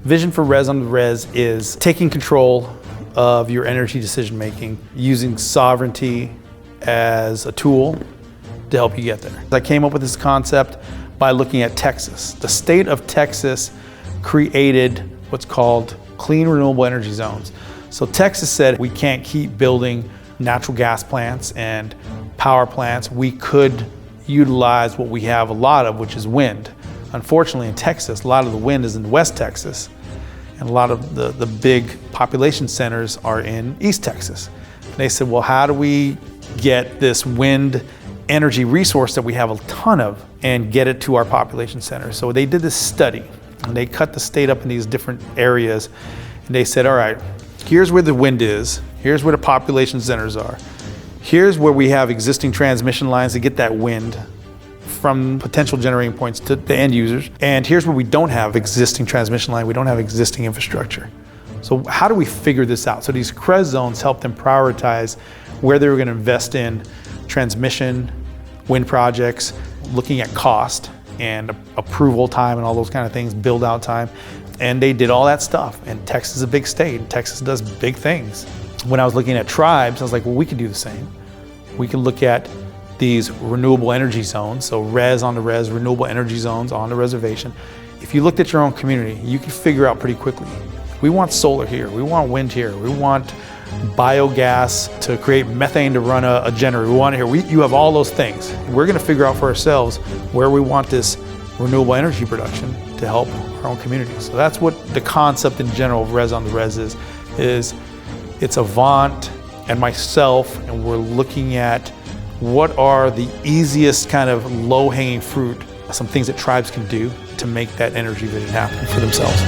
Vision for Rez On The Rez is taking control of your energy decision making, using sovereignty as a tool to help you get there. I came up with this concept by looking at Texas. The state of Texas created what's called clean renewable energy zones. So Texas said we can't keep building natural gas plants and power plants. We could utilize what we have a lot of, which is wind. Unfortunately, in Texas, a lot of the wind is in West Texas, and a lot of the big population centers are in East Texas. And they said, well, how do we get this wind energy resource that we have a ton of and get it to our population centers? So they did this study, and they cut the state up in these different areas, and they said, all right, here's where the wind is, here's where the population centers are, here's where we have existing transmission lines to get that wind from potential generating points to the end users. And here's where we don't have existing transmission line, we don't have existing infrastructure. So how do we figure this out? So these CREZ zones help them prioritize where they were gonna invest in transmission, wind projects, looking at cost and approval time and all those kind of things, build out time. And they did all that stuff. And Texas is a big state, and Texas does big things. When I was looking at tribes, I was like, well, we could do the same. We could look at these renewable energy zones, so Rez on the Rez, renewable energy zones on the reservation. If you looked at your own community, you could figure out pretty quickly, we want solar here, we want wind here, we want biogas to create methane to run a generator, we want it here. You have all those things. We're gonna figure out for ourselves where we want this renewable energy production to help our own communities. So that's what the concept in general of Rez on the Rez is it's Avant and myself, and we're looking at what are the easiest kind of low-hanging fruit, some things that tribes can do to make that energy vision happen for themselves.